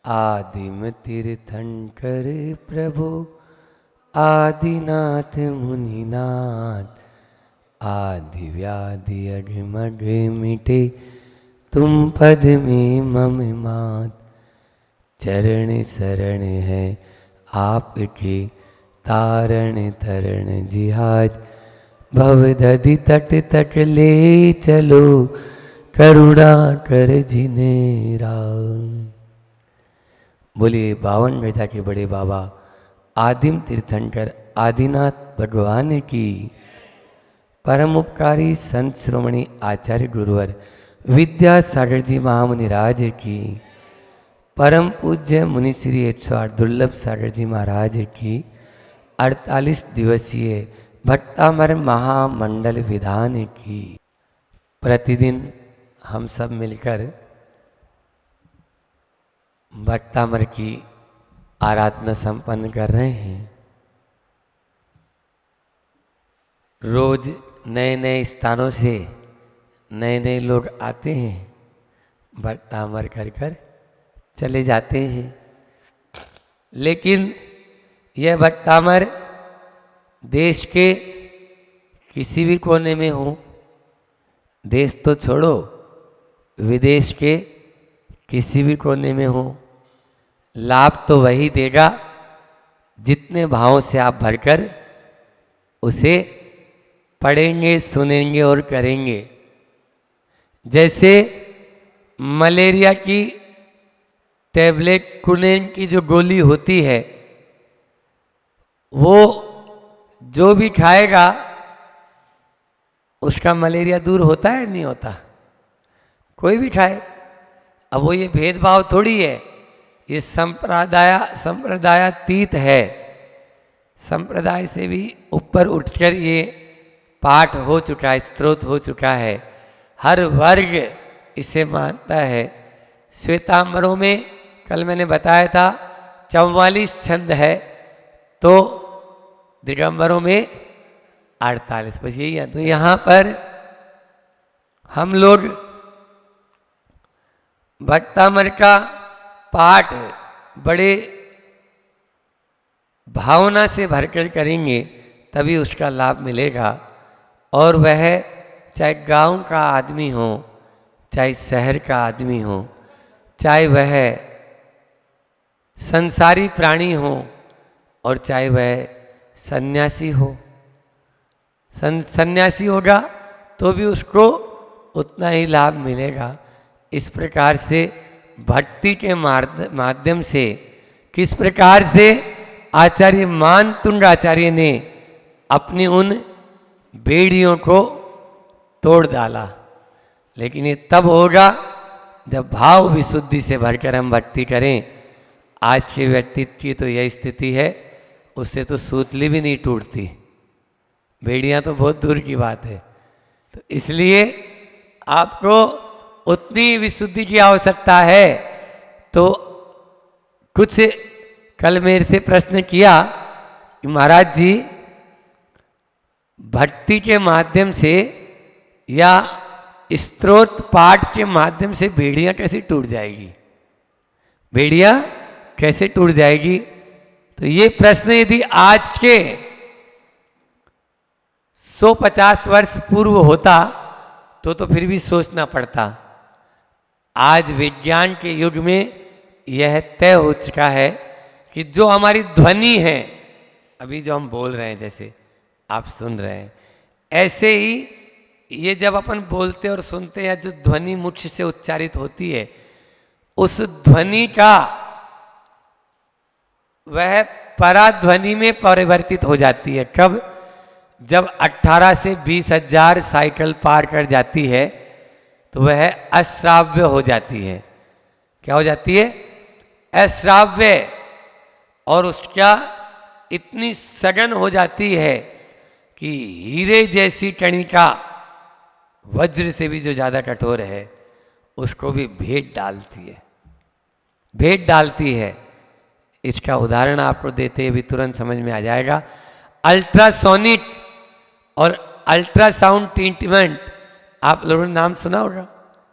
आदिम तीर्थंकर प्रभु आदिनाथ मुनिनाथ, आदि व्याधि अघमघ मिटे तुम पद में मम मात। चरण शरण है आपके तारण तरण जिहाज, भवदधि तट तट ले चलो करुणा कर जिन्हें राम। बोलिए 52 गजा के बड़े बाबा आदिम तीर्थंकर आदिनाथ भगवान की, परम उपकारी संत श्रोमणी आचार्य गुरुवर विद्यासागर जी महामुनिराज की, परम पूज्य मुनि श्री 108 दुर्लभ सागर जी महाराज की 48 दिवसीय भट्टामर महामंडल विधान की। प्रतिदिन हम सब मिलकर भट्टामर की आराधना संपन्न कर रहे हैं। रोज नए नए स्थानों से नए नए लोग आते हैं, भट्टामर कर कर चले जाते हैं। लेकिन यह भट्टामर देश के किसी भी कोने में हो, देश तो छोड़ो विदेश के किसी भी कोने में हो, लाभ तो वही देगा जितने भावों से आप भरकर उसे पढ़ेंगे, सुनेंगे और करेंगे। जैसे मलेरिया की टैबलेट कुनेन की जो गोली होती है, वो जो भी खाएगा उसका मलेरिया दूर होता है नहीं होता? कोई भी खाए। अब वो ये भेदभाव थोड़ी है, ये संप्रदायातीत है। संप्रदाय से भी ऊपर उठकर ये पाठ हो चुका है, स्त्रोत हो चुका है। हर वर्ग इसे मानता है। श्वेतांबरों में कल मैंने बताया था 44 छंद है, तो दिगंबरों में 48, बस यही है। तो यहाँ पर हम लोग भट्टामर का पाठ बड़े भावना से भरकर करेंगे, तभी उसका लाभ मिलेगा। और वह चाहे गांव का आदमी हो, चाहे शहर का आदमी हो, चाहे वह संसारी प्राणी हो और चाहे वह सन्यासी हो। सन्यासी होगा तो भी उसको उतना ही लाभ मिलेगा। इस प्रकार से भक्ति के माध्यम से किस प्रकार से आचार्य मानतुंड आचार्य ने अपनी उन बेड़ियों को तोड़ डाला। लेकिन ये तब होगा जब भाव विशुद्धि से भरकर हम भक्ति करें। आज के व्यक्तित्व की तो यह स्थिति है, उससे तो सूतली भी नहीं टूटती, बेड़ियां तो बहुत दूर की बात है। तो इसलिए आपको उतनी विशुद्धि की आवश्यकता है। तो कुछ कल मेरे से प्रश्न किया कि महाराज जी, भक्ति के माध्यम से या स्तोत्र पाठ के माध्यम से बेड़ियां कैसे टूट जाएगी? बेड़ियां कैसे टूट जाएगी? तो ये प्रश्न यदि आज के 150 वर्ष पूर्व होता तो फिर भी सोचना पड़ता। आज विज्ञान के युग में यह तय हो चुका है कि जो हमारी ध्वनि है, अभी जो हम बोल रहे हैं, जैसे आप सुन रहे हैं, ऐसे ही ये जब अपन बोलते और सुनते हैं, जो ध्वनि मुख से उच्चारित होती है, उस ध्वनि का वह पराध्वनि में परिवर्तित हो जाती है। कब? जब 18 से 20 हजार साइकिल पार कर जाती है तो वह अश्राव्य हो जाती है। क्या हो जाती है? अश्राव्य। और उसका इतनी सघन हो जाती है कि हीरे जैसी कणिका वज्र से भी जो ज्यादा कठोर है उसको भी भेद डालती है, भेद डालती है। इसका उदाहरण आपको देते हुए तुरंत समझ में आ जाएगा। अल्ट्रासोनिक और अल्ट्रासाउंड ट्रीटमेंट, आप लोगों ने नाम सुना होगा।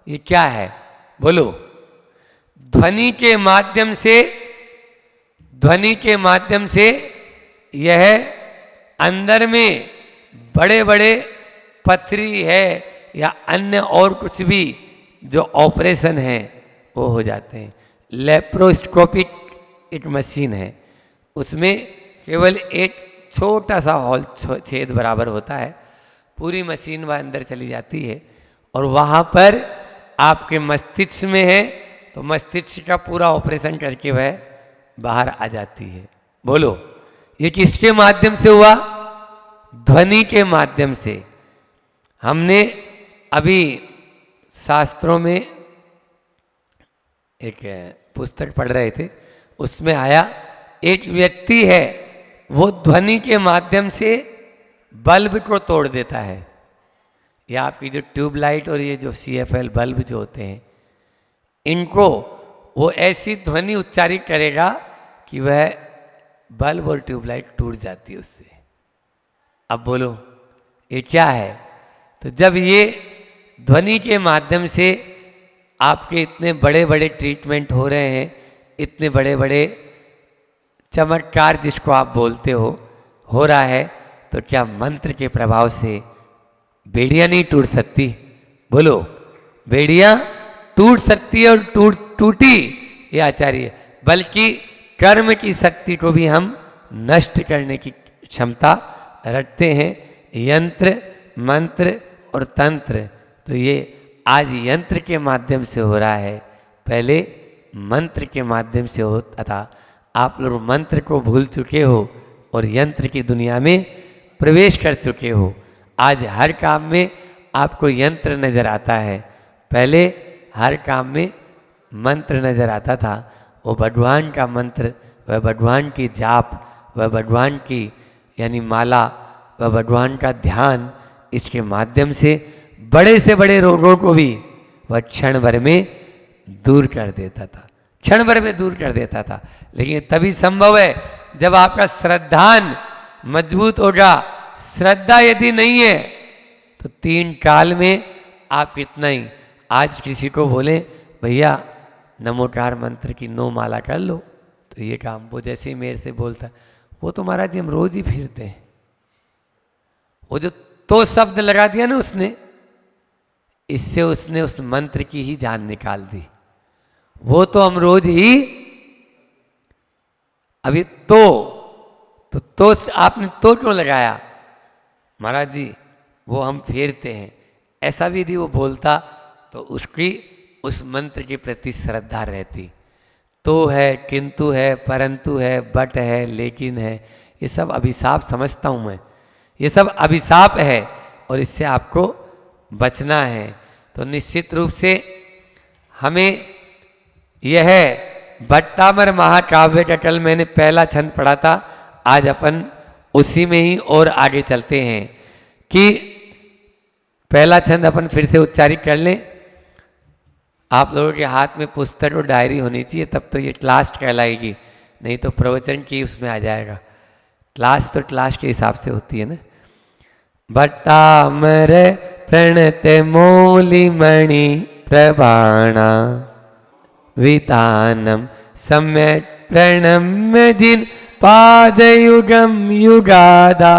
ये क्या है बोलो? ध्वनि के माध्यम से यह अंदर में बड़े बड़े पथरी है या अन्य और कुछ भी जो ऑपरेशन है वो हो जाते हैं। लेप्रोस्कोपिक एक मशीन है, उसमें केवल एक छोटा सा हॉल छेद बराबर होता है, पूरी मशीन वह अंदर चली जाती है और वहाँ पर आपके मस्तिष्क में है तो मस्तिष्क का पूरा ऑपरेशन करके वह बाहर आ जाती है। बोलो ये किसके माध्यम से हुआ? ध्वनि के माध्यम से। हमने अभी शास्त्रों में एक पुस्तक पढ़ रहे थे, उसमें आया एक व्यक्ति है वो ध्वनि के माध्यम से बल्ब को तोड़ देता है। या आपकी जो ट्यूबलाइट और ये जो CFL बल्ब जो होते हैं, इनको वो ऐसी ध्वनि उच्चारित करेगा कि वह बल्ब और ट्यूबलाइट टूट जाती है उससे। अब बोलो ये क्या है? तो जब ये ध्वनि के माध्यम से आपके इतने बड़े बड़े ट्रीटमेंट हो रहे हैं, इतने बड़े बड़े चमत्कार जिसको आप बोलते हो रहा है, तो क्या मंत्र के प्रभाव से बेड़ियां नहीं टूट सकती? बोलो बेड़ियां टूट सकती है और टूटी ये आचार्य, बल्कि कर्म की शक्ति को भी हम नष्ट करने की क्षमता रखते हैं। यंत्र मंत्र और तंत्र, तो ये आज यंत्र के माध्यम से हो रहा है, पहले मंत्र के माध्यम से होता था। आप लोग मंत्र को भूल चुके हो और यंत्र की दुनिया में प्रवेश कर चुके हो। आज हर काम में आपको यंत्र नजर आता है, पहले हर काम में मंत्र नजर आता था। वो भगवान का मंत्र, वह भगवान की जाप, वह भगवान की यानी माला, वह भगवान का ध्यान, इसके माध्यम से बड़े से बड़े रोगों को भी वह क्षण भर में दूर कर देता था, क्षण भर में दूर कर देता था। लेकिन तभी संभव है जब आपका श्रद्धान मजबूत होगा। श्रद्धा यदि नहीं है तो 3 काल में आप कितना ही, आज किसी को बोले भैया नमोकार मंत्र की 9 माला कर लो, तो ये काम वो जैसे ही मेरे से बोलता, वो तो महाराज जी हम रोज ही फिरते हैं। वो जो तो शब्द लगा दिया ना उसने, इससे उसने उस मंत्र की ही जान निकाल दी। वो तो हम रोज ही, अभी तो आपने तो क्यों लगाया? महाराज जी वो हम फेरते हैं, ऐसा भी यदि वो बोलता तो उसकी उस मंत्र के प्रति श्रद्धा रहती। तो है, किंतु है, परंतु है, बट है, लेकिन है, ये सब अभिशाप समझता हूं मैं, ये सब अभिशाप है और इससे आपको बचना है। तो निश्चित रूप से हमें यह भट्टामर महाकाव्य का कल मैंने पहला छंद पढ़ा था, आज अपन उसी में ही और आगे चलते हैं कि पहला छंद अपन फिर से उच्चारित कर लें। आप लोगों के हाथ में पुस्तक और डायरी होनी चाहिए, तब तो ये क्लास कहलाएगी, नहीं तो प्रवचन की उसमें आ जाएगा। क्लास तो क्लास के हिसाब से होती है ना। भट्टामर प्रणत मौलिमणि प्रभाणा वितानम सम्यक प्रणम्य जिन पादयुगम युगादा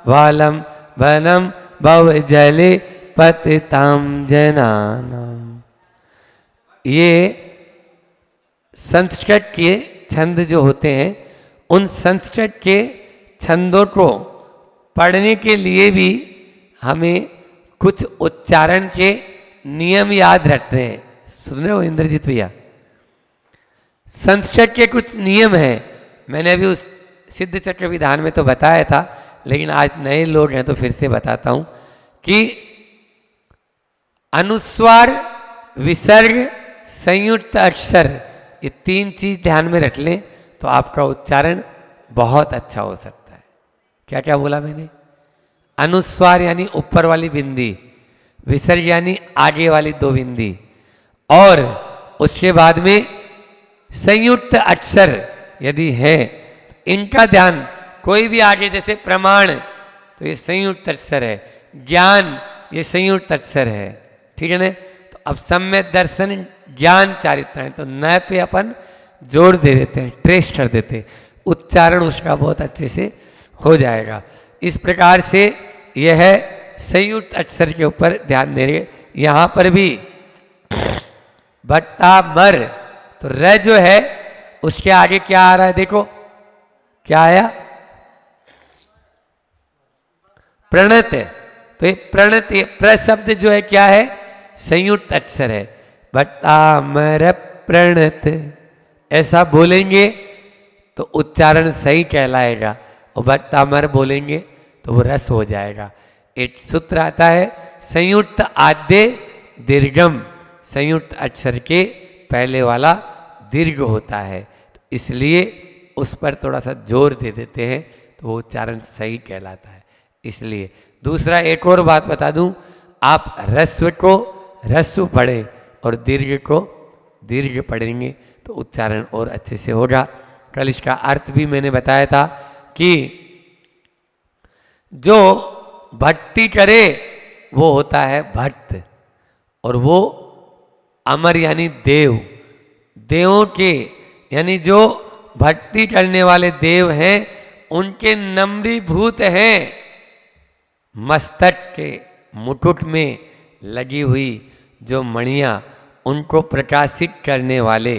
वालम वनम भव जले पतिताम जनानाम। ये संस्कृत के छंद जो होते हैं, उन संस्कृत के छंदों को पढ़ने के लिए भी हमें कुछ उच्चारण के नियम याद रखते हैं। सुन रहे हो इंद्रजीत भैया? संस्कृत के कुछ नियम हैं, मैंने अभी उस सिद्ध चक्र विधान में तो बताया था, लेकिन आज नए लोग हैं तो फिर से बताता हूं कि अनुस्वार, विसर्ग, संयुक्त अक्षर, ये 3 चीज ध्यान में रख लें तो आपका उच्चारण बहुत अच्छा हो सकता है। क्या क्या बोला मैंने? अनुस्वार यानी ऊपर वाली बिंदी, विसर्ग यानी आगे वाली 2 बिंदी, और उसके बाद में संयुक्त अक्षर यदि है, इनका ध्यान, कोई भी आगे जैसे प्रमाण तो ये संयुक्त अक्षर है, ज्ञान ये संयुक्त अक्षर है, ठीक है ना। तो अब सम्यक दर्शन ज्ञान चारित्राणि, तो न पे अपन जोर दे देते हैं, ट्रेस कर देते हैं, उच्चारण उसका बहुत अच्छे से हो जाएगा। इस प्रकार से यह संयुक्त अक्षर के ऊपर ध्यान दे रहे। यहाँ पर भी बट्टा मर, तो र जो है उसके आगे क्या आ रहा है, देखो क्या आया, प्रणत। तो ये प्रणत, ये प्र शब्द जो है क्या है, संयुक्त अक्षर है। बट्टा मर प्रणत, ऐसा बोलेंगे तो उच्चारण सही कहलाएगा, और बट्टा मर बोलेंगे तो वो रस हो जाएगा। एक सूत्र आता है संयुक्त आद्य दीर्घम, संयुक्त अक्षर के पहले वाला दीर्घ होता है, तो इसलिए उस पर थोड़ा सा जोर दे देते हैं तो वो उच्चारण सही कहलाता है। इसलिए दूसरा एक और बात बता दूं, आप ह्रस्व को ह्रस्व पढ़ें और दीर्घ को दीर्घ पढ़ेंगे तो उच्चारण और अच्छे से होगा। कल इसका अर्थ भी मैंने बताया था कि जो भक्ति करे वो होता है भक्त, और वो अमर यानी देव, देवों के यानी जो भक्ति करने वाले देव हैं उनके नम्रीभूत हैं मस्तक के मुकुट में लगी हुई जो मणियां, उनको प्रकाशित करने वाले,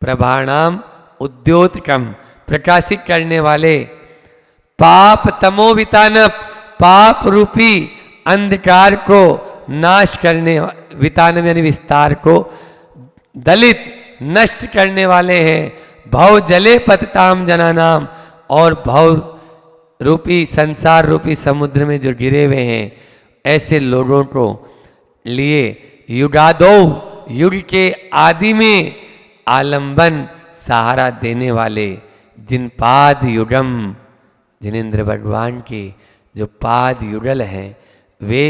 प्रभाणाम उद्योतकम, प्रकाशित करने वाले, पाप तमोवितानप, पाप रूपी अंधकार को नाश करने, वितानम यानी विस्तार को, दलित नष्ट करने वाले हैं, भव जले पतिताम जनानाम, और भव रूपी संसार रूपी समुद्र में जो गिरे हुए हैं ऐसे लोगों को लिए युगादो, युग के आदि में आलंबन सहारा देने वाले, जिन पाद युगम, जिनेन्द्र भगवान के जो पाद युगल हैं वे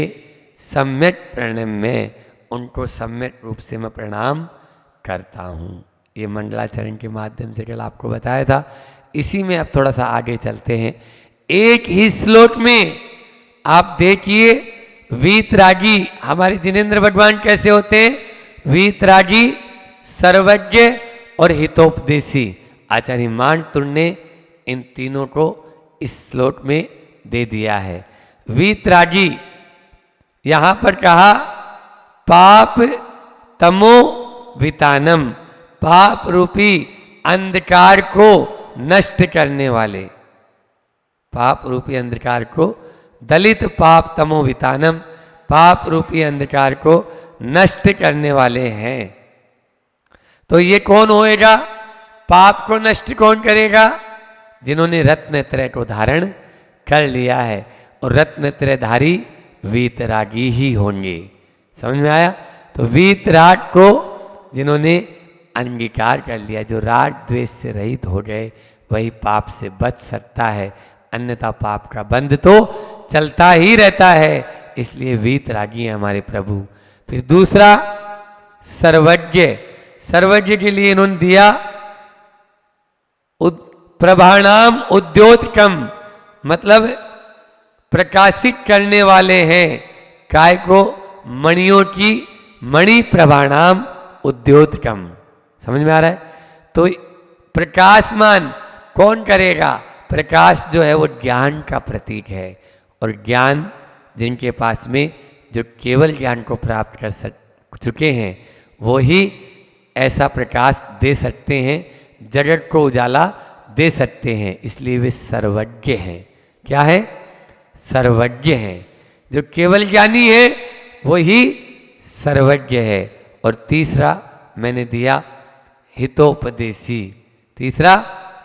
सम्यक प्रणम में, उनको सम्यक रूप से मैं प्रणाम करता हूँ। ये मंडलाचरण के माध्यम से कल आपको बताया था। इसी में अब थोड़ा सा आगे चलते हैं। एक ही श्लोक में आप देखिए वीतरागी, हमारे जिनेन्द्र भगवान कैसे होते हैं, वीतरागी, सर्वज्ञ और हितोपदेशी। आचार्य मानतुर ने इन तीनों को इस श्लोक में दे दिया है। वीतरागी यहां पर कहा पाप तमो वितानम, पाप रूपी अंधकार को नष्ट करने वाले, पाप रूपी अंधकार को, दलित पाप तमो वितानम, पाप रूपी अंधकार को नष्ट करने वाले हैं। तो ये कौन होएगा, पाप को नष्ट कौन करेगा, जिन्होंने रत्नत्रय को धारण कर लिया है, और रत्नत्रयधारी वीतरागी ही होंगे। समझ में आया। तो वीतराग को जिन्होंने अंगीकार कर लिया, जो राग द्वेष से रहित हो गए, वही पाप से बच सकता है, अन्यथा पाप का बंध तो चलता ही रहता है। इसलिए वीतरागी है हमारे प्रभु। फिर दूसरा सर्वज्ञ, सर्वज्ञ के लिए इन्होंने दिया प्रभाणाम उद्योतकम, मतलब प्रकाशित करने वाले हैं, काय को, मणियों की, मणि प्रभाणाम उद्योतकम। समझ में आ रहा है। तो प्रकाशमान कौन करेगा, प्रकाश जो है वो ज्ञान का प्रतीक है, और ज्ञान जिनके पास में जो केवल ज्ञान को प्राप्त कर चुके हैं वो ही ऐसा प्रकाश दे सकते हैं, जगत को उजाला दे सकते हैं। इसलिए वे सर्वज्ञ हैं। क्या है, सर्वज्ञ हैं। जो केवल ज्ञानी है वो ही सर्वज्ञ है। और तीसरा मैंने दिया हितोपदेशी, तीसरा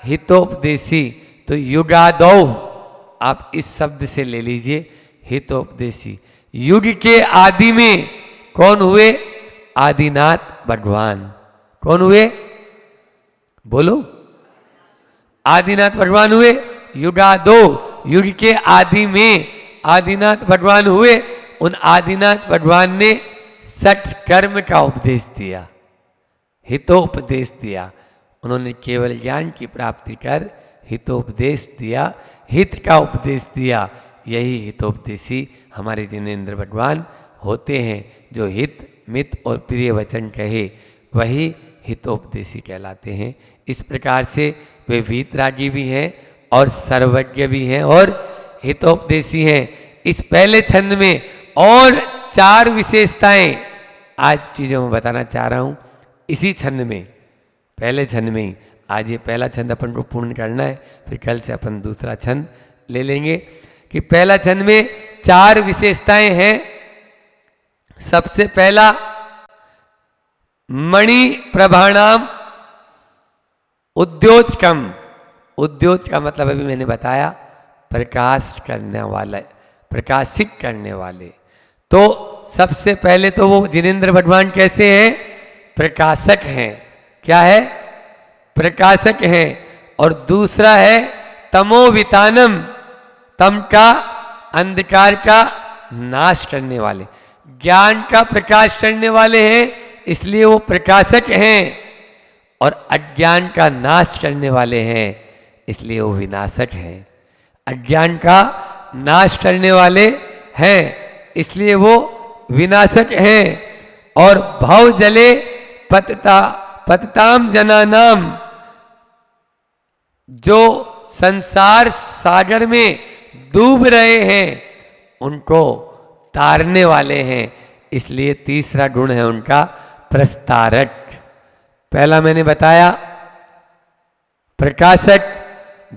हितोपदेशी। तो युगादौ आप इस शब्द से ले लीजिए, हितोपदेशी। युग के आदि में कौन हुए, आदिनाथ भगवान। कौन हुए, बोलो, आदिनाथ भगवान हुए। युगादो, युग के आदि में आदिनाथ भगवान हुए। उन आदिनाथ भगवान ने सठ कर्म का उपदेश दिया, हितोपदेश दिया। उन्होंने केवल ज्ञान की प्राप्ति कर हितोपदेश दिया, हित का उपदेश दिया। यही हितोपदेशी हमारे जिनेन्द्र भगवान होते हैं। जो हित मित और प्रिय वचन कहे वही हितोपदेशी कहलाते हैं। इस प्रकार से वे वीतरागी भी हैं और सर्वज्ञ भी हैं और हितोपदेशी हैं। इस पहले छंद में और 4 विशेषताएं आज चीज़ों में बताना चाह रहा हूँ। इसी छंद में, पहले छंद में ही आज ये पहला छंद अपन को पूर्ण करना है, फिर कल से अपन दूसरा छंद ले लेंगे। कि पहला छंद में 4 विशेषताएं हैं। सबसे पहला, मणि प्रभाणाम उद्योतकम। उद्योत का मतलब अभी मैंने बताया प्रकाश करने वाला, प्रकाशित करने वाले। तो सबसे पहले तो वो जिनेंद्र भगवान कैसे हैं? प्रकाशक हैं। क्या है? प्रकाशक हैं। और दूसरा है तमोवितानम, तम का, अंधकार का नाश करने वाले, ज्ञान का प्रकाश करने वाले हैं, इसलिए वो प्रकाशक हैं। और अज्ञान का नाश करने वाले हैं, इसलिए वो विनाशक हैं। अज्ञान का नाश करने वाले हैं, इसलिए वो विनाशक हैं। और भव जले पतताम जनानाम, जो संसार सागर में डूब रहे हैं उनको तारने वाले हैं, इसलिए तीसरा गुण है उनका प्रस्तारक। पहला मैंने बताया प्रकाशक,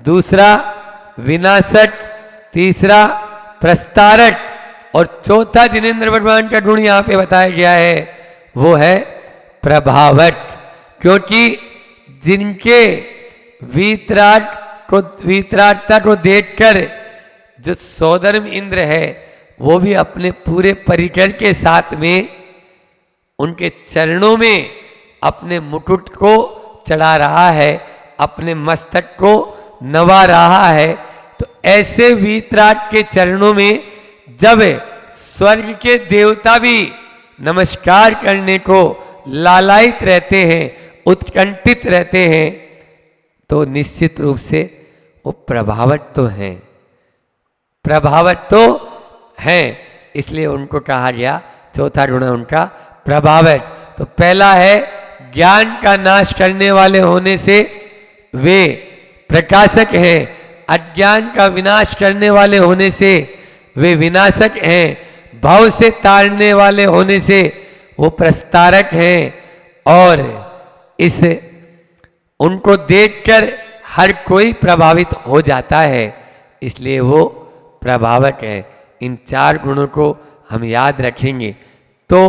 दूसरा विनाशक, तीसरा प्रस्तारक और चौथा जिनेंद्र भगवान का गुण यहां पे बताया गया है वो है प्रभावक। क्योंकि जिनके वीतरागता को देखकर जो सौधर्म इंद्र है वो भी अपने पूरे परिकर के साथ में उनके चरणों में अपने मुकुट को चढ़ा रहा है, अपने मस्तक को नवा रहा है। तो ऐसे वीतराग के चरणों में जब स्वर्ग के देवता भी नमस्कार करने को लालायित रहते हैं, उत्कंठित रहते हैं, तो निश्चित रूप से वो प्रभावक तो हैं, प्रभावक तो हैं, इसलिए उनको कहा गया चौथा गुण है उनका प्रभावक। तो पहला है ज्ञान का नाश करने वाले होने से वे प्रकाशक हैं, अज्ञान का विनाश करने वाले होने से वे विनाशक हैं, भाव से ताड़ने वाले होने से वो प्रस्तारक हैं। और इस उनको देखकर हर कोई प्रभावित हो जाता है, इसलिए वो प्रभावक है। इन 4 गुणों को हम याद रखेंगे तो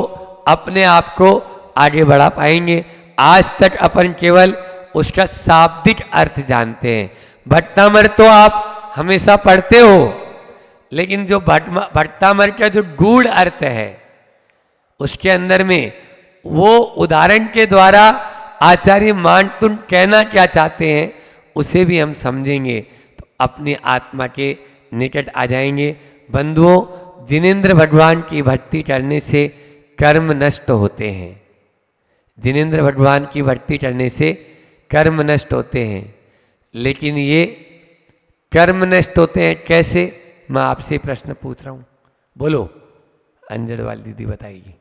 अपने आप को आगे बढ़ा पाएंगे। आज तक अपन केवल उसका शाब्दिक अर्थ जानते हैं। भट्टामर तो आप हमेशा पढ़ते हो, लेकिन जो भट्टामर का जो गूढ़ अर्थ है उसके अंदर में वो उदाहरण के द्वारा आचार्य मानतुन कहना क्या चाहते हैं उसे भी हम समझेंगे तो अपनी आत्मा के निकट आ जाएंगे। बंधुओं, जिनेंद्र भगवान की भक्ति करने से कर्म नष्ट होते हैं। जिनेंद्र भगवान की भक्ति करने से कर्म नष्ट होते हैं, लेकिन ये कर्म नष्ट होते हैं कैसे? मैं आपसे प्रश्न पूछ रहा हूं, बोलो अंजड़ वाली दीदी बताइए।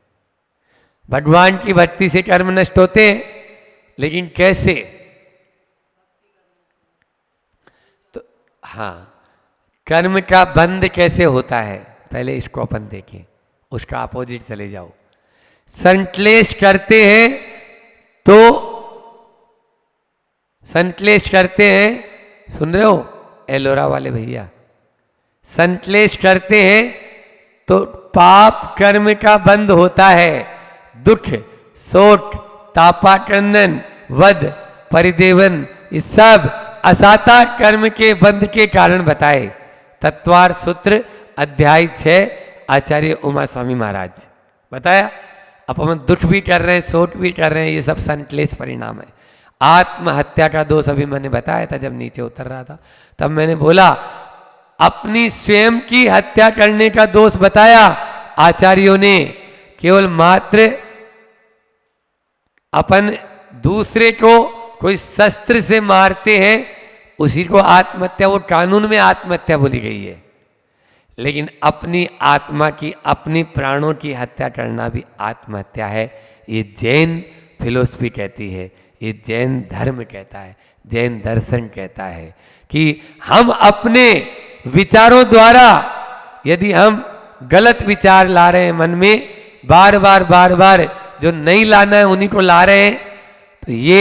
भगवान की भक्ति से कर्म नष्ट होते हैं, लेकिन कैसे? तो हाँ, कर्म का बंध कैसे होता है पहले इसको अपन देखें, उसका अपोजिट चले जाओ। संश्लेष करते हैं तो संश्लेष करते हैं, सुन रहे हो एलोरा वाले भैया, संश्लेष करते हैं तो पाप कर्म का बंध होता है। दुख, शोक, तापाक्रंदन, वध, परिदेवन, ये सब असाता कर्म के बंध के कारण बताए। तत्वार सूत्र अध्याय 6 आचार्य उमा स्वामी महाराज बताया। अब हम दुख भी कर रहे हैं, शोक भी कर रहे हैं, ये सब संश्लेष परिणाम है। आत्महत्या का दोष अभी मैंने बताया था जब नीचे उतर रहा था, तब मैंने बोला अपनी स्वयं की हत्या करने का दोष बताया आचार्यों ने। केवल मात्र अपन दूसरे को कोई शस्त्र से मारते हैं उसी को आत्महत्या, वो कानून में आत्महत्या बोली गई है। लेकिन अपनी आत्मा की, अपनी प्राणों की हत्या करना भी आत्महत्या है। ये जैन फिलोसफी कहती है, ये जैन धर्म कहता है, जैन दर्शन कहता है कि हम अपने विचारों द्वारा यदि हम गलत विचार ला रहे हैं मन में, बार बार जो नहीं लाना है उन्हीं को ला रहे हैं, तो ये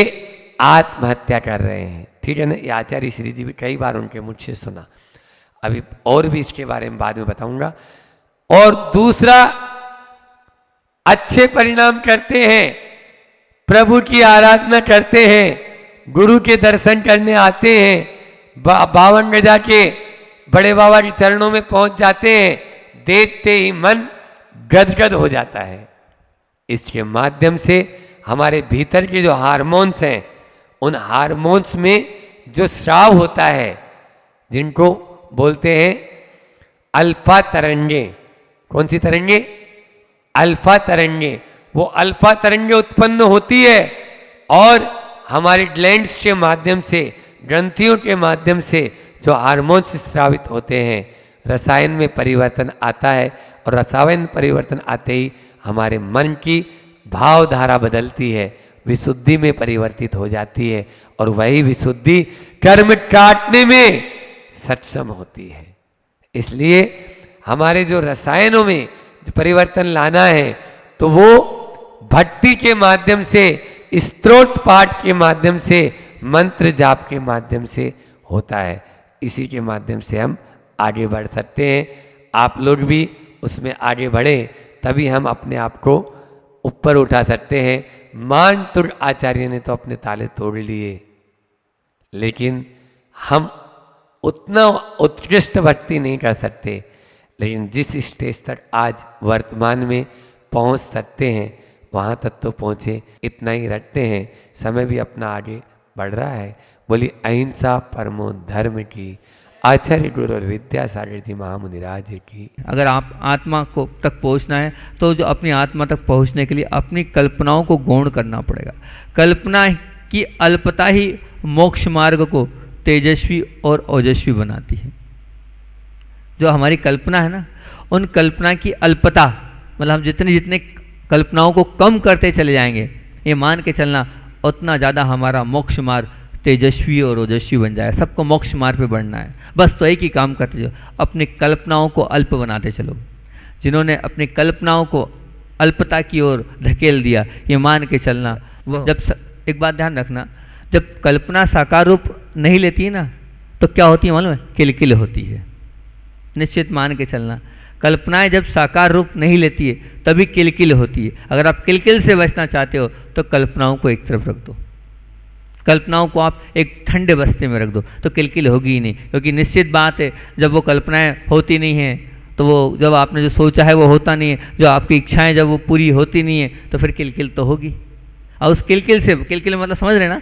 आत्महत्या कर रहे हैं। ठीक है ना? ये आचार्य श्री जी भी कई बार उनके मुझ से सुना। अभी और भी इसके बारे में बाद में बताऊंगा। और दूसरा, अच्छे परिणाम करते हैं, प्रभु की आराधना करते हैं, गुरु के दर्शन करने आते हैं, 52 गजा के बड़े बाबा के चरणों में पहुंच जाते हैं, देखते ही मन गदगद हो जाता है। इसके माध्यम से हमारे भीतर के जो हार्मोन्स हैं, उन हार्मोन्स में जो स्राव होता है, जिनको बोलते हैं अल्फा तरंगे। कौन सी तरंगे? अल्फा तरंगे। वो अल्फा तरंगे उत्पन्न होती है और हमारे ग्लैंड्स के माध्यम से, ग्रंथियों के माध्यम से जो हार्मोन्स स्रावित होते हैं, रसायन में परिवर्तन आता है और रसायन परिवर्तन आते ही हमारे मन की भावधारा बदलती है, विशुद्धि में परिवर्तित हो जाती है और वही विशुद्धि कर्म काटने में सक्षम होती है। इसलिए हमारे जो रसायनों में जो परिवर्तन लाना है, तो वो भक्ति के माध्यम से, स्तोत्र पाठ के माध्यम से, मंत्र जाप के माध्यम से होता है। इसी के माध्यम से हम आगे बढ़ सकते हैं। आप लोग भी उसमें आगे बढ़े, तभी हम अपने आप को ऊपर उठा सकते हैं। मानतुर आचार्य ने तो अपने ताले तोड़ लिए, लेकिन हम उतना उत्कृष्ट भक्ति नहीं कर सकते। लेकिन जिस स्टेज तक आज वर्तमान में पहुंच सकते हैं, वहां तक तो पहुंचे, इतना ही रखते हैं। समय भी अपना आगे बढ़ रहा है। बोली अहिंसा परमो धर्म की, आचार्य गुरु और विद्यासागर जी महामुनिराज की। अगर आप आत्मा को तक पहुंचना है, तो जो अपनी आत्मा तक पहुंचने के लिए अपनी कल्पनाओं को गौण करना पड़ेगा। कल्पना की अल्पता ही मोक्ष मार्ग को तेजस्वी और ओजस्वी बनाती है। जो हमारी कल्पना है ना, उन कल्पना की अल्पता, मतलब हम जितने जितने कल्पनाओं को कम करते चले जाएंगे, ये मान के चलना, उतना ज़्यादा हमारा मोक्ष मार्ग तेजस्वी और ओजस्वी बन जाए। सबको मोक्ष मार्ग पे बढ़ना है, बस तो एक ही काम करते चलो, अपनी कल्पनाओं को अल्प बनाते चलो। जिन्होंने अपनी कल्पनाओं को अल्पता की ओर धकेल दिया, ये मान के चलना, वो जब एक बात ध्यान रखना, जब कल्पना साकार रूप नहीं लेती है ना, तो क्या होती है मालूम है? किलकिल होती है। निश्चित मान के चलना, कल्पनाएं जब साकार रूप नहीं लेती है, तभी किलकिल होती है। अगर आप किलकिल से बचना चाहते हो, तो कल्पनाओं को एक तरफ रख दो, कल्पनाओं को आप एक ठंडे बस्ते में रख दो, तो किलकिल होगी ही नहीं। क्योंकि निश्चित बात है, जब वो कल्पनाएं होती नहीं हैं, तो वो जब आपने जो सोचा है वो होता नहीं है, जो आपकी इच्छाएं जब वो पूरी होती नहीं है, तो फिर किलकिल तो होगी। और उस किलकिल से, किलकिल मतलब समझ रहे ना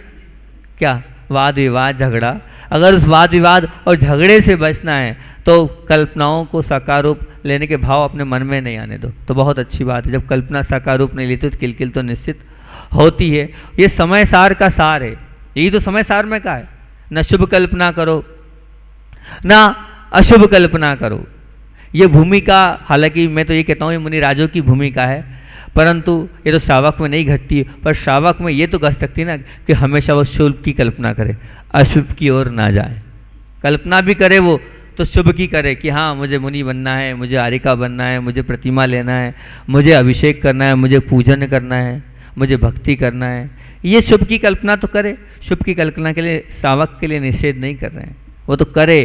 क्या? वाद विवाद, झगड़ा। अगर उस वाद विवाद और झगड़े से बचना है, तो कल्पनाओं को साकार रूप लेने के भाव अपने मन में नहीं आने दो, तो बहुत अच्छी बात है। जब कल्पना साकार रूप नहीं लेती, तो किलकिल तो निश्चित होती है। ये समय सार का सार है, यही तो समय सार में कहा है, न शुभ कल्पना करो ना अशुभ कल्पना करो। ये भूमिका, हालांकि मैं तो ये कहता हूँ ये मुनि राजों की भूमिका है, परंतु ये तो श्रावक में नहीं घटती है। पर श्रावक में ये तो घट सकती है ना कि हमेशा वो शुभ की कल्पना करे, अशुभ की ओर ना जाए। कल्पना भी करे वो तो शुभ की करे कि हाँ मुझे मुनि बनना है, मुझे आरिका बनना है, मुझे प्रतिमा लेना है, मुझे अभिषेक करना है, मुझे पूजन करना है, मुझे भक्ति करना है। ये शुभ की कल्पना तो करे, शुभ की कल्पना के लिए श्रावक के लिए निषेध नहीं कर रहे हैं, वो तो करे।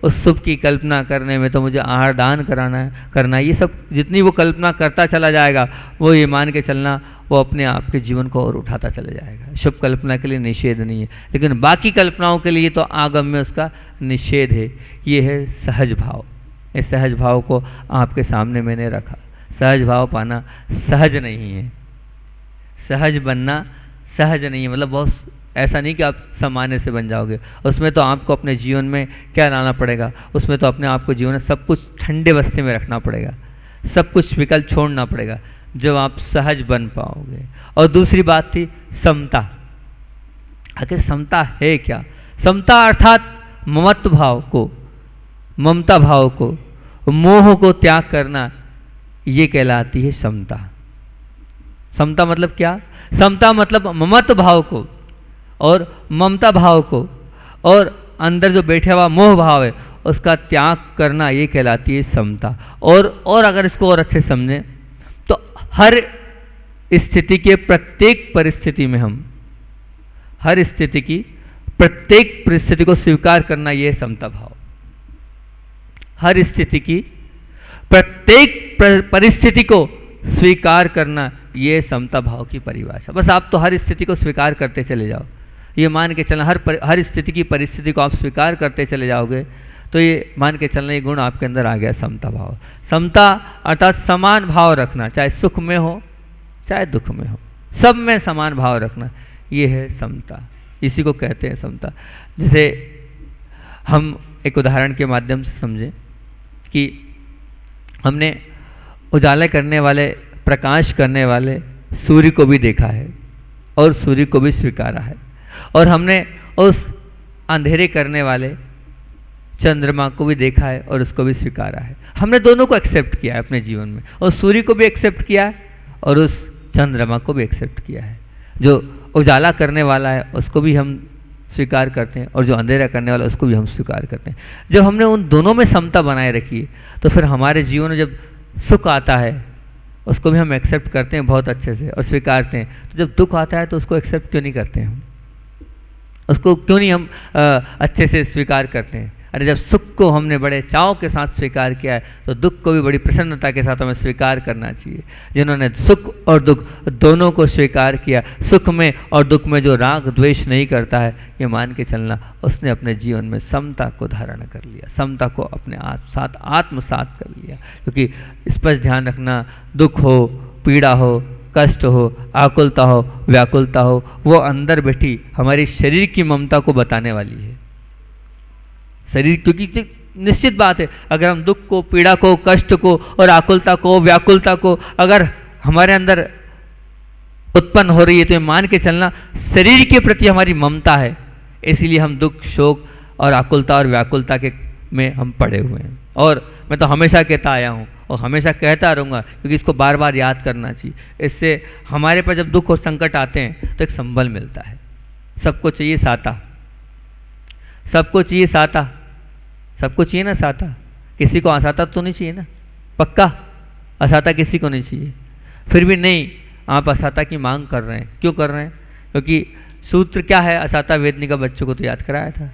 उस शुभ की कल्पना करने में तो मुझे आहार दान करना है, ये सब जितनी वो कल्पना करता चला जाएगा, वो ये मान के चलना वो अपने आप के जीवन को और उठाता चला जाएगा। शुभ कल्पना के लिए निषेध नहीं है, लेकिन बाकी कल्पनाओं के लिए तो आगम में उसका निषेध है। ये है सहज भाव। इस सहज भाव को आपके सामने मैंने रखा। सहज भाव पाना सहज नहीं है, सहज बनना सहज नहीं है। मतलब बहुत ऐसा नहीं कि आप सामान्य से बन जाओगे, उसमें तो आपको अपने जीवन में क्या लाना पड़ेगा, उसमें तो अपने आप को जीवन में सब कुछ ठंडे बस्ते में रखना पड़ेगा, सब कुछ विकल्प छोड़ना पड़ेगा, जब आप सहज बन पाओगे। और दूसरी बात थी समता। आखिर समता है क्या? समता अर्थात ममत्व भाव को, ममता भाव को मोह को त्याग करना, ये कहलाती है समता। समता मतलब क्या? समता मतलब ममत्व भाव को और ममता भाव को और अंदर जो बैठा हुआ मोह भाव है उसका त्याग करना, ये कहलाती है समता। और अगर इसको और अच्छे समझें तो हर स्थिति के प्रत्येक परिस्थिति में हम हर स्थिति की प्रत्येक परिस्थिति को स्वीकार करना, ये समता भाव। हर स्थिति की प्रत्येक परिस्थिति को स्वीकार करना, ये समता भाव की परिभाषा। बस आप तो हर स्थिति को स्वीकार करते चले जाओ, ये मान के चलना, हर स्थिति की परिस्थिति को आप स्वीकार करते चले जाओगे तो ये मान के चलना, ये गुण आपके अंदर आ गया, समता भाव। समता अर्थात समान भाव रखना, चाहे सुख में हो चाहे दुख में हो, सब में समान भाव रखना, ये है समता। इसी को कहते हैं समता। जैसे हम एक उदाहरण के माध्यम से समझें कि हमने उजाला करने वाले, प्रकाश करने वाले सूर्य को भी देखा है और सूर्य को भी स्वीकारा है, और हमने उस अंधेरे करने वाले चंद्रमा को भी देखा है और उसको भी स्वीकारा है। हमने दोनों को एक्सेप्ट किया है अपने जीवन में, और सूर्य को भी एक्सेप्ट किया है और उस चंद्रमा को भी एक्सेप्ट किया है। जो उजाला करने वाला है उसको भी हम स्वीकार करते हैं और जो अंधेरा करने वाला है उसको भी हम स्वीकार करते हैं। जब हमने उन दोनों में समता बनाए रखी है तो फिर हमारे जीवन में जब सुख आता है उसको भी हम एक्सेप्ट करते हैं बहुत अच्छे से और स्वीकारते हैं। तो जब दुख आता है तो उसको एक्सेप्ट क्यों नहीं करते हम? उसको क्यों नहीं हम अच्छे से स्वीकार करते हैं? अरे जब सुख को हमने बड़े चाव के साथ स्वीकार किया है तो दुख को भी बड़ी प्रसन्नता के साथ हमें स्वीकार करना चाहिए। जिन्होंने सुख और दुख दोनों को स्वीकार किया, सुख में और दुख में जो राग द्वेष नहीं करता है, ये मान के चलना उसने अपने जीवन में समता को धारण कर लिया, समता को अपने साथ आत्मसात कर लिया। क्योंकि स्पष्ट ध्यान रखना, दुख हो, पीड़ा हो, कष्ट हो, आकुलता हो, व्याकुलता हो, वो अंदर बैठी हमारी शरीर की ममता को बताने वाली है। शरीर, क्योंकि निश्चित बात है अगर हम दुख को, पीड़ा को, कष्ट को और आकुलता को, व्याकुलता को अगर हमारे अंदर उत्पन्न हो रही है तो मान के चलना शरीर के प्रति हमारी ममता है, इसीलिए हम दुख, शोक और आकुलता और व्याकुलता के में हम पड़े हुए हैं। और मैं तो हमेशा कहता आया हूँ और हमेशा कहता रहूँगा, क्योंकि इसको बार बार याद करना चाहिए। इससे हमारे पर जब दुख और संकट आते हैं तो एक संबल मिलता है। सबको चाहिए साता, सबको चाहिए साता, सबको चाहिए ना साता। किसी को असाता तो नहीं चाहिए ना, पक्का असाता किसी को नहीं चाहिए। फिर भी नहीं, आप असाता की मांग कर रहे हैं। क्यों कर रहे हैं? क्योंकि सूत्र क्या है, असाता वेदनी का बच्चों को तो याद कराया था।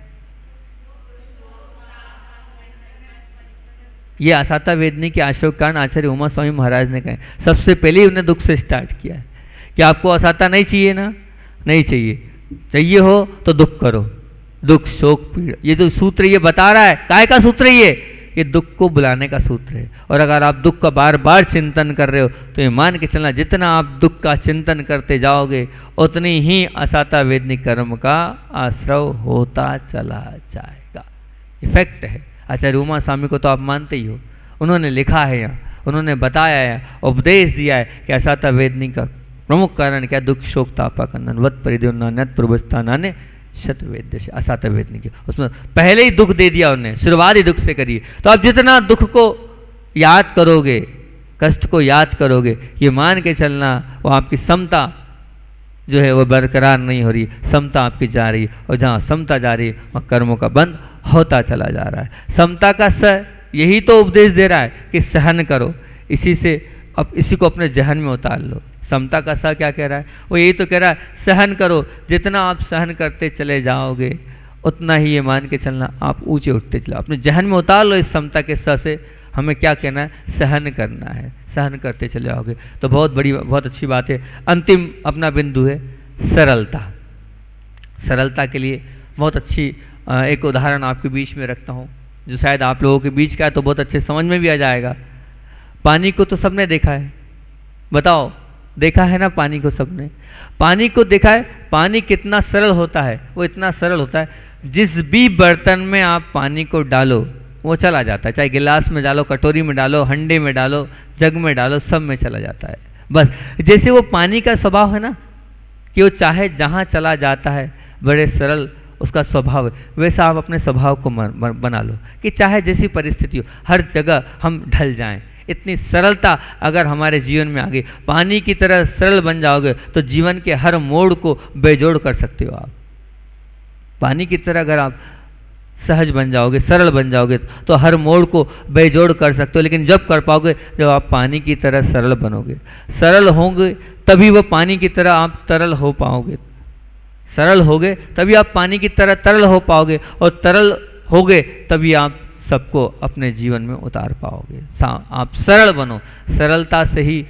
ये असाता वेदनी के आश्रय कारण आचार्य उमा स्वामी महाराज ने कहे, सबसे पहले ही उन्हें दुख से स्टार्ट किया है कि आपको असाता नहीं चाहिए ना, नहीं चाहिए, चाहिए हो तो दुख करो, दुख, शोक, पीड़ा। ये जो सूत्र ये बता रहा है, काय का सूत्र है ये दुख को बुलाने का सूत्र है। और अगर आप दुख का बार बार चिंतन कर रहे हो तो ये मान के चलना, जितना आप दुख का चिंतन करते जाओगे उतनी ही असाता वेदनी कर्म का आश्रव होता चला जाएगा। इफेक्ट है। आचार्य उमा स्वामी को तो आप मानते ही हो, उन्होंने लिखा है यहाँ, उन्होंने बताया है, उपदेश दिया है कि असाता वेदनी का प्रमुख कारण क्या, दुख, शोक, तापा कंदन वत परिदेवनान्यत पूर्वस्थानाने शतवेद्य से असाता वेदनी के, उसमें पहले ही दुख दे दिया उन्होंने, शुरुआत ही दुख से करिए। तो आप जितना दुख को याद करोगे, कष्ट को याद करोगे, ये मान के चलना वो आपकी समता जो है वो बरकरार नहीं हो रही, समता आपकी जा रही है। और जहाँ समता जा रही है वहाँ कर्मों का बंध होता चला जा रहा है। समता का यही तो उपदेश दे रहा है कि सहन करो, इसी से अब इसी को अपने जहन में उतार लो। समता का क्या कह रहा है? वो यही तो कह रहा है, सहन करो। जितना आप सहन करते चले जाओगे उतना ही ये मान के चलना आप ऊंचे उठते चलो। अपने जहन में उतार लो इस समता के से हमें क्या कहना है, सहन करना है। सहन करते चले जाओगे तो बहुत अच्छी बात है। अंतिम अपना बिंदु है सरलता। सरलता के लिए बहुत अच्छी एक उदाहरण आपके बीच में रखता हूँ, जो शायद आप लोगों के बीच का है तो बहुत अच्छे समझ में भी आ जाएगा। पानी को तो सबने देखा है, बताओ देखा है ना पानी को सबने? पानी को देखा है। पानी कितना सरल होता है, वो इतना सरल होता है, जिस भी बर्तन में आप पानी को डालो वो चला जाता है। चाहे गिलास में डालो, कटोरी में डालो, हंडे में डालो, जग में डालो, सब में चला जाता है। बस जैसे वो पानी का स्वभाव है ना कि वो चाहे जहाँ चला जाता है बड़े सरल उसका स्वभाव है, वैसा आप अपने स्वभाव को बना लो कि चाहे जैसी परिस्थिति हो हर जगह हम ढल जाएं। इतनी सरलता अगर हमारे जीवन में आ गई, पानी की तरह सरल बन जाओगे तो जीवन के हर मोड़ को बेजोड़ कर सकते हो आप। पानी की तरह अगर आप सहज बन जाओगे, सरल बन जाओगे तो हर मोड़ को बेजोड़ कर सकते हो। लेकिन जब कर पाओगे जब आप पानी की तरह सरल बनोगे, सरल होंगे तभी वो पानी की तरह आप तरल हो पाओगे। सरल होगे तभी आप पानी की तरह तरल हो पाओगे, और तरल होगे तभी आप सबको अपने जीवन में उतार पाओगे। आप सरल बनो, सरलता से ही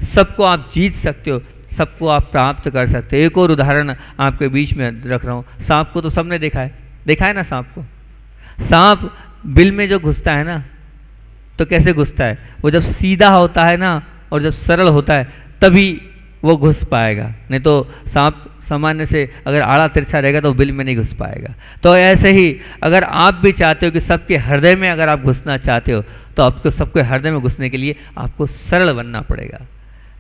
सबको आप जीत सकते हो, सबको आप प्राप्त कर सकते हो। एक और उदाहरण आपके बीच में रख रहा हूँ। सांप को तो सबने देखा है ना सांप को। सांप बिल में जो घुसता है ना तो कैसे घुसता है, वो जब सीधा होता है ना और जब सरल होता है तभी वो घुस पाएगा, नहीं तो सांप सामान्य से अगर आड़ा तिरछा रहेगा तो बिल में नहीं घुस पाएगा। तो ऐसे ही अगर आप भी चाहते हो कि सबके हृदय में अगर आप घुसना चाहते हो तो आपको सबके हृदय में घुसने के लिए आपको सरल बनना पड़ेगा।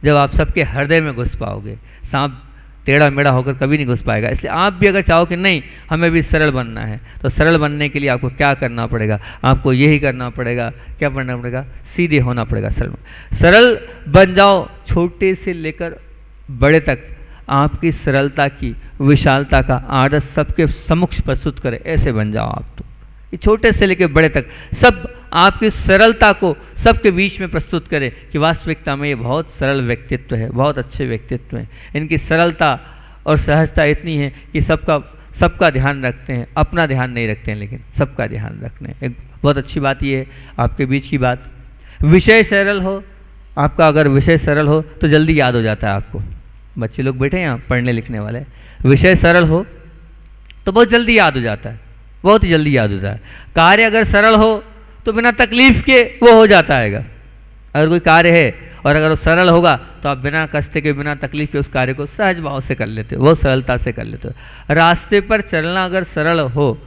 जब आप सबके हृदय में घुस पाओगे, सांप टेढ़ा मेढ़ा होकर कभी नहीं घुस पाएगा। इसलिए आप भी अगर चाहो कि नहीं हमें भी सरल बनना है तो सरल बनने के लिए आपको क्या करना पड़ेगा, आपको यही करना पड़ेगा, क्या करना पड़ेगा, सीधे होना पड़ेगा। सरल बन जाओ, छोटे से लेकर बड़े तक आपकी सरलता की विशालता का आदर्श सबके समक्ष प्रस्तुत करे, ऐसे बन जाओ आप। तो ये छोटे से लेकर बड़े तक सब आपकी सरलता को सबके बीच में प्रस्तुत करें कि वास्तविकता में ये बहुत सरल व्यक्तित्व है, बहुत अच्छे व्यक्तित्व हैं। इनकी सरलता और सहजता इतनी है कि सबका ध्यान रखते हैं, अपना ध्यान नहीं रखते हैं लेकिन सबका ध्यान रखते हैं। एक बहुत अच्छी बात ये है आपके बीच की बात, विषय सरल हो, आपका अगर विषय सरल हो तो जल्दी याद हो जाता है आपको। बच्चे लोग बैठे हैं यहाँ पढ़ने लिखने वाले, विषय सरल हो तो बहुत जल्दी याद हो जाता है, बहुत ही जल्दी याद होता है। कार्य अगर सरल हो तो बिना तकलीफ के वो हो जाता है। अगर कोई कार्य है और अगर वो सरल होगा तो आप बिना कष्ट के बिना तकलीफ के उस कार्य को सहज भाव से कर लेते हो, बहुत सरलता से कर लेते हो। रास्ते पर चलना अगर सरल हो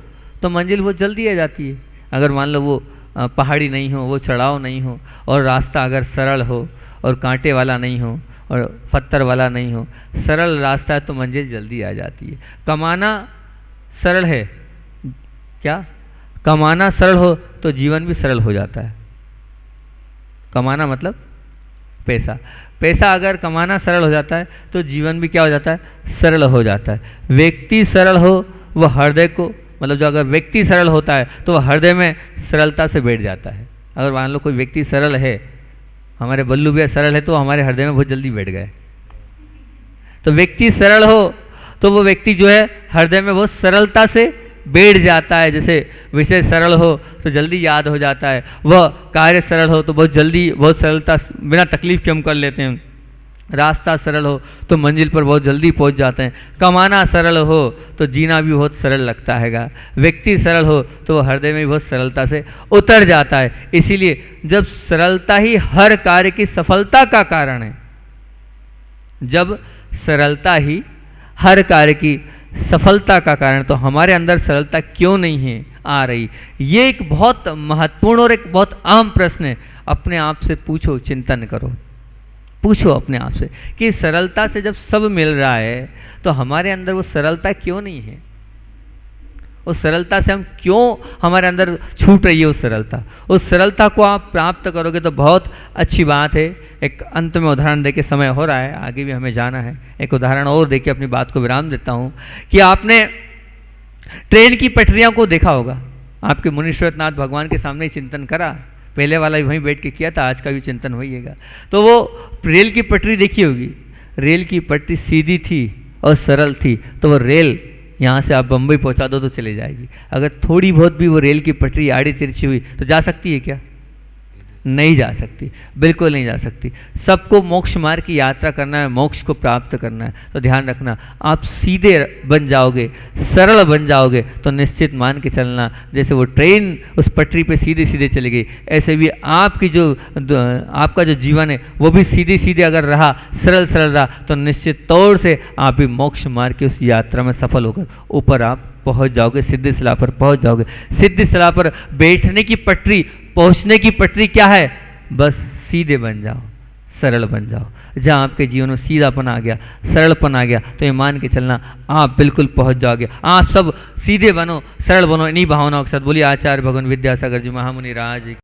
तो मंजिल बहुत जल्दी आ जाती है। अगर मान लो वो पहाड़ी नहीं हो, वो चढ़ाव नहीं हो, और रास्ता अगर सरल हो और कांटे वाला नहीं हो और पत्थर वाला नहीं हो, सरल रास्ता है तो मंजिल जल्दी आ जाती है। कमाना सरल है, क्या कमाना सरल हो तो जीवन भी सरल हो जाता है। कमाना मतलब पैसा, पैसा अगर कमाना सरल हो जाता है तो जीवन भी क्या हो जाता है, सरल हो जाता है। व्यक्ति सरल हो वह हृदय को, मतलब जो अगर व्यक्ति सरल होता है तो वह हृदय में सरलता से बैठ जाता है। अगर मान लो कोई व्यक्ति सरल है, हमारे बल्लू भैया सरल है तो हमारे हृदय में बहुत जल्दी बैठ गए। तो व्यक्ति सरल हो तो वो व्यक्ति जो है हृदय में बहुत सरलता से बैठ जाता है। जैसे विषय सरल हो तो जल्दी याद हो जाता है, वह कार्य सरल हो तो बहुत जल्दी बहुत सरलता बिना तकलीफ के हम कर लेते हैं। रास्ता सरल हो तो मंजिल पर बहुत जल्दी पहुंच जाते हैं। कमाना सरल हो तो जीना भी बहुत सरल लगता है। व्यक्ति सरल हो तो वह हृदय में बहुत सरलता से उतर जाता है। इसीलिए जब सरलता ही हर कार्य की सफलता का कारण है, जब सरलता ही हर कार्य की सफलता का कारण, तो हमारे अंदर सरलता क्यों नहीं है आ रही? ये एक बहुत महत्वपूर्ण और एक बहुत अहम प्रश्न है। अपने आप से पूछो, चिंतन करो, पूछो अपने आप से कि सरलता से जब सब मिल रहा है तो हमारे अंदर वो सरलता क्यों नहीं है? उस सरलता से हम क्यों, हमारे अंदर छूट रही है उस सरलता को आप प्राप्त करोगे तो बहुत अच्छी बात है। एक अंत में उदाहरण देके, समय हो रहा है, आगे भी हमें जाना है, एक उदाहरण और देके अपनी बात को विराम देता हूँ कि आपने ट्रेन की पटरियाँ को देखा होगा। आपके मुनीश्वरनाथ भगवान के सामने ही चिंतन करा, पहले वाला भी वहीं बैठ के किया था, आज का भी चिंतन होइएगा। तो वो रेल की पटरी देखी होगी, रेल की पटरी सीधी थी और सरल थी तो वो रेल यहाँ से आप बम्बई पहुँचा दो तो चले जाएगी। अगर थोड़ी बहुत भी वो रेल की पटरी आड़ी तिरछी हुई तो जा सकती है क्या? नहीं जा सकती, बिल्कुल नहीं जा सकती। सबको मोक्ष मार्ग की यात्रा करना है, मोक्ष को प्राप्त करना है, तो ध्यान रखना आप सीधे बन जाओगे, सरल बन जाओगे तो निश्चित मान के चलना जैसे वो ट्रेन उस पटरी पे सीधे सीधे चली गई, ऐसे भी आपका जो जीवन है वो भी सीधे सीधे अगर रहा, सरल सरल रहा तो निश्चित तौर से आप भी मोक्ष मार्ग की उस यात्रा में सफल होकर ऊपर आप पहुंच जाओगे, सिद्धि शिला पर पहुंच जाओगे। सिद्धि शिला पर बैठने की पटरी, पहुंचने की पटरी क्या है? बस सीधे बन जाओ, सरल बन जाओ। जहाँ आपके जीवन में सीधापन आ गया, सरलपन आ गया, तो ये मान के चलना आप बिल्कुल पहुंच जाओगे। आप सब सीधे बनो, सरल बनो, इन्हीं भावनाओं के साथ। बोलिए आचार्य भगवान विद्यासागर जी महामुनि राज की।